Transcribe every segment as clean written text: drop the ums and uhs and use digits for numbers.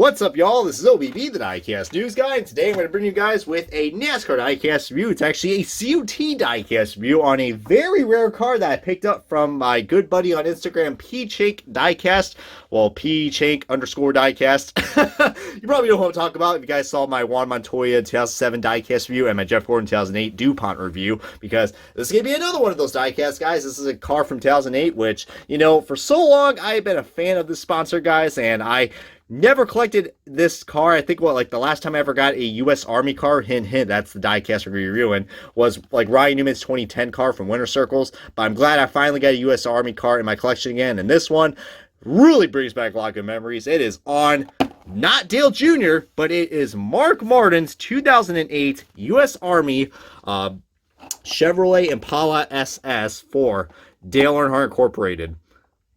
What's up, y'all? This is OBB, the Diecast News Guy, and today I'm going to bring you guys with a NASCAR diecast review. It's actually a COT diecast review on a very rare car that I picked up from my good buddy on Instagram, PChank Diecast. Well, PChank _ diecast. You probably know who I'm talking about if you guys saw my Juan Montoya 2007 diecast review and my Jeff Gordon 2008 DuPont review, because this is going to be another one of those diecasts, guys. This is a car from 2008, which, you know, for so long I've been a fan of this sponsor, guys, and I never collected this car. I think like the last time I ever got a U.S. Army car, hint hint, that's the diecast we're reviewing, was like Ryan Newman's 2010 car from Winter Circles. But I'm glad I finally got a U.S. Army car in my collection again, and this one really brings back a lot of good memories. It is on not Dale Jr., but it is Mark Martin's 2008 U.S. Army Chevrolet Impala SS for Dale Earnhardt Incorporated.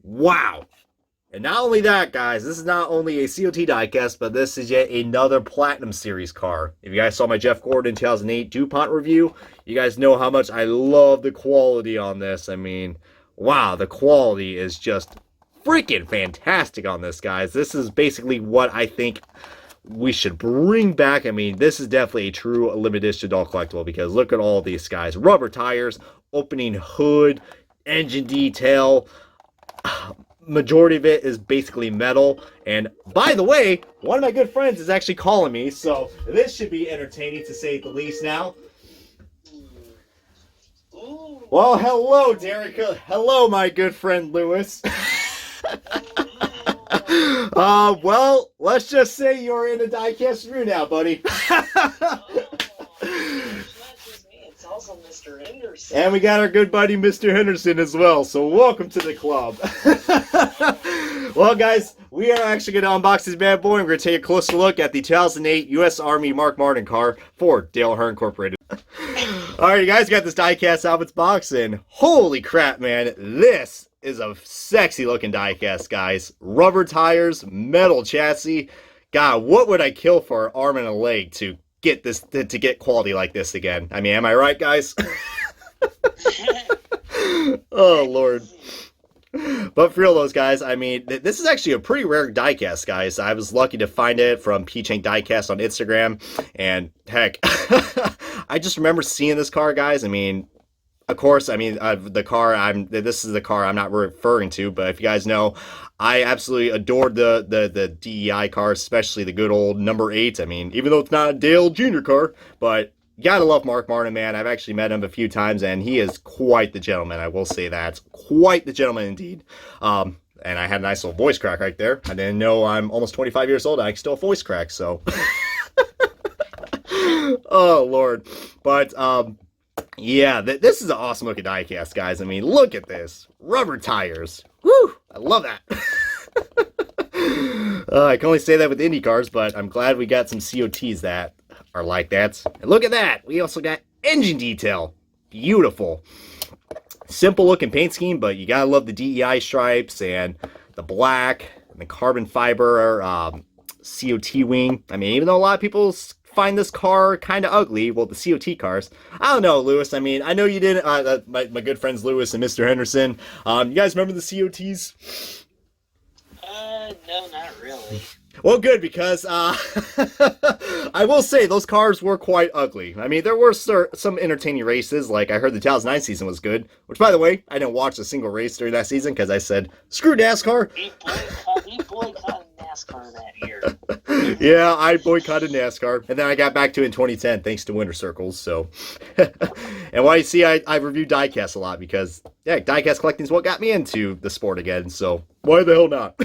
Wow. And not only that, guys, this is not only a COT diecast, but this is yet another Platinum Series car. If you guys saw my Jeff Gordon 2008 DuPont review, you guys know how much I love the quality on this. I mean, wow, the quality is just freaking fantastic on this, guys. This is basically what I think we should bring back. I mean, this is definitely a true limited edition adult collectible, because look at all these guys. Rubber tires, opening hood, engine detail. Majority of it is basically metal. And by the way, one of my good friends is actually calling me, so this should be entertaining to say the least now. Well, hello, Derek. Hello, my good friend Lewis. Well, let's just say you're in a diecast review now, buddy. It's also Mr. Henderson. And we got our good buddy Mr. Henderson as well, so welcome to the club. Well, guys, we are actually going to unbox this bad boy, and we're going to take a closer look at the 2008 U.S. Army Mark Martin car for Dale Earnhardt Incorporated. Alright, you guys, got this diecast out of its box, and holy crap, man, this is a sexy looking diecast, guys. Rubber tires, metal chassis. God, what would I kill for an arm and a leg to get this, to get quality like this again? I mean, am I right, guys? Oh, Lord. But for real, those guys, I mean, this is actually a pretty rare diecast, guys. I was lucky to find it from PChank Diecast on Instagram, and heck, I just remember seeing this car, guys. I mean, of course, I mean, this is the car I'm not referring to, but if you guys know, I absolutely adored the DEI car, especially the good old number 8. I mean, even though it's not a Dale Jr. car, but you gotta love Mark Martin, man. I've actually met him a few times, and he is quite the gentleman. I will say that. Quite the gentleman indeed. And I had a nice little voice crack right there. I didn't know I'm almost 25 years old. I can still voice crack, so. Oh, Lord. But, yeah, this is an awesome looking diecast, guys. I mean, look at this. Rubber tires. Woo! I love that. I can only say that with Indy cars, but I'm glad we got some COTs that are like that. And look at that. We also got engine detail. Beautiful. Simple looking paint scheme, but you gotta love the DEI stripes and the black and the carbon fiber COT wing. I mean, even though a lot of people find this car kind of ugly, well, the COT cars, I don't know, Lewis. I mean, I know you didn't. My good friends Lewis and Mr. Henderson. You guys remember the COTs? No, not really. Well, good, because I will say those cars were quite ugly. I mean, there were some entertaining races. Like, I heard the 2009 season was good, which, by the way, I didn't watch a single race during that season because I said, screw NASCAR. He boycotted NASCAR that year. Yeah, I boycotted NASCAR, and then I got back to it in 2010 thanks to Winter Circles. So, and why you see I reviewed diecast a lot, because yeah, diecast collecting is what got me into the sport again. So why the hell not?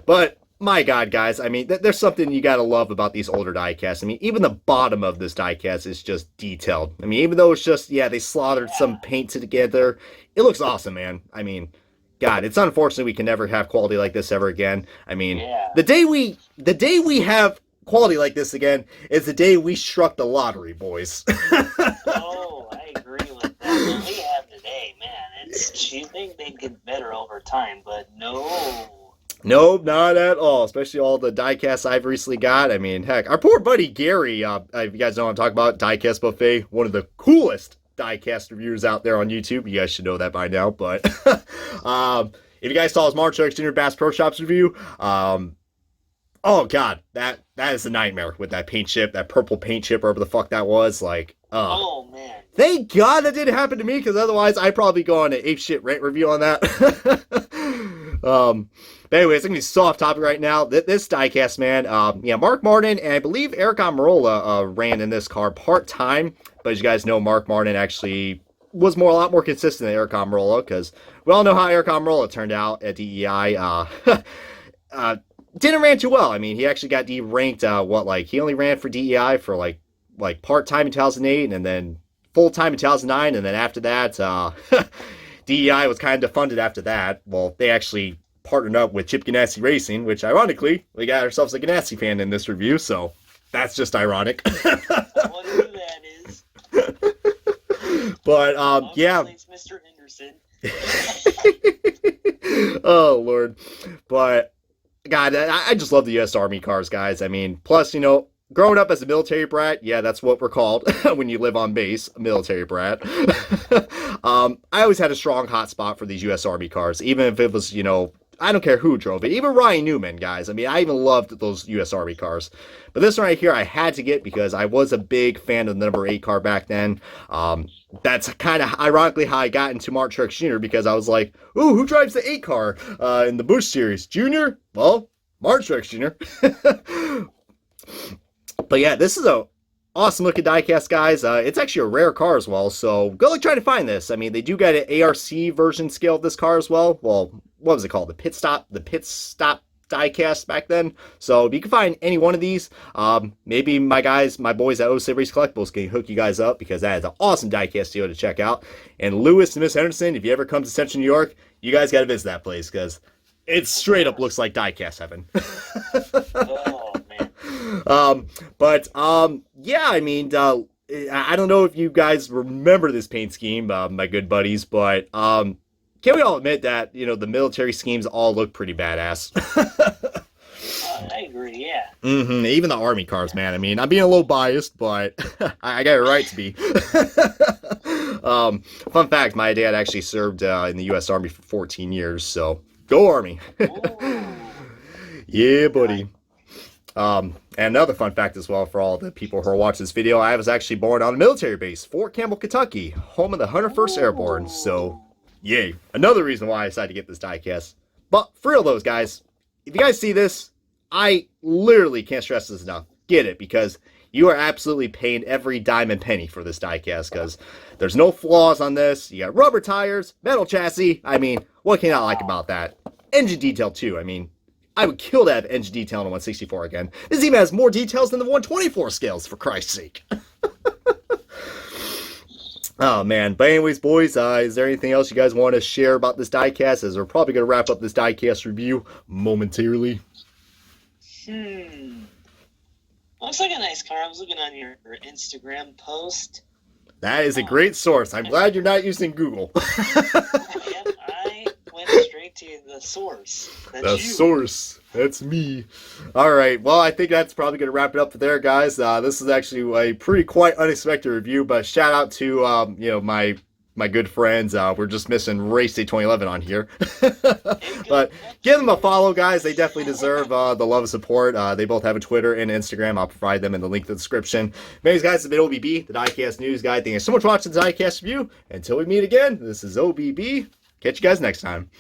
But my God, guys, I mean, there's something you gotta love about these older diecasts. I mean, even the bottom of this diecast is just detailed. I mean, even though it's just, yeah, they slaughtered some paint together, it looks awesome, man. I mean, God, it's unfortunate we can never have quality like this ever again. I mean, the day we have quality like this again is the day we struck the lottery, boys. Oh, I agree with that. What we have today, man, you think they'd get better over time, but no. Nope, not at all. Especially all the diecasts I've recently got. I mean, heck, our poor buddy Gary, if you guys know what I'm talking about, Diecast Buffet, one of the coolest diecast reviewers out there on YouTube. You guys should know that by now. But if you guys saw his March Junior Bass Pro Shops review, Oh god, that is a nightmare with that paint chip, that purple paint chip, whatever the fuck that was. Like, Oh man. thank God that didn't happen to me, because otherwise I'd probably go on an ape shit rant review on that. But anyways, it's gonna be so off topic right now. This diecast, man, yeah, Mark Martin and I believe Eric Almirola ran in this car part time. But as you guys know, Mark Martin actually was a lot more consistent than Eric Almirola, because we all know how Eric Almirola turned out at DEI. Didn't ran too well. I mean, he actually got deranked. He only ran for DEI for like part time in 2008, and then full time in 2009, and then after that, DEI was kind of defunded after that. Well, they actually partnered up with Chip Ganassi Racing, which ironically we got ourselves a Ganassi fan in this review, so that's just ironic. What who that is? But yeah. It's Mr. Henderson. Oh Lord, but God, I just love the U.S. Army cars, guys. I mean, plus, you know, growing up as a military brat, yeah, that's what we're called when you live on base, a military brat. I always had a strong hot spot for these U.S. Army cars, even if it was, you know, I don't care who drove it. Even Ryan Newman, guys. I mean, I even loved those U.S. Army cars. But this one right here, I had to get because I was a big fan of the number 8 car back then. That's kind of ironically how I got into Mark Truex Jr. because I was like, ooh, who drives the 8 car in the Busch Series? Junior? Well, Mark Truex Jr. But yeah, this is a awesome looking diecast, guys. It's actually a rare car as well, so go try to find this. I mean, they do get an ARC version scale of this car as well. Well, what was it called? The pit stop diecast back then. So if you can find any one of these, maybe my boys at O Series Collectibles can hook you guys up, because that is an awesome diecast deal to check out. And Lewis and Miss Henderson, if you ever come to Central New York, you guys got to visit that place, because it straight up looks like diecast heaven. Oh man. Yeah, I mean, I don't know if you guys remember this paint scheme, my good buddies, but can we all admit that, you know, the military schemes all look pretty badass? I agree, yeah. Even the Army cars, man. I mean, I'm being a little biased, but I got a right to be. Fun fact, my dad actually served in the U.S. Army for 14 years, so go Army. Yeah, buddy. And another fun fact as well for all the people who are watching this video, I was actually born on a military base, Fort Campbell, Kentucky, home of the 101st Airborne, so yay. Another reason why I decided to get this diecast. But for real though, guys, if you guys see this, I literally can't stress this enough. Get it, because you are absolutely paying every dime and penny for this diecast, because there's no flaws on this. You got rubber tires, metal chassis. I mean, what can I like about that? Engine detail too. I mean, I would kill to have engine detail on a 164 again. This even has more details than the 124 scales, for Christ's sake. Oh man, but anyways, boys, is there anything else you guys want to share about this diecast? As we're probably going to wrap up this diecast review momentarily. Looks like a nice car. I was looking on your Instagram post. That is a great source. I'm glad you're not using Google. Yep, I went straight to the source. That's you. Source. That's me. All right. Well, I think that's probably going to wrap it up for there, guys. This is actually a pretty quite unexpected review, but shout out to you know, my good friends. We're just missing Race Day 2011 on here. But give them a follow, guys. They definitely deserve the love and support. They both have a Twitter and Instagram. I'll provide them in the link in the description. Anyways, guys, it's been OBB, the Diecast News Guy. Thank you so much for watching the Diecast review. Until we meet again, this is OBB. Catch you guys next time.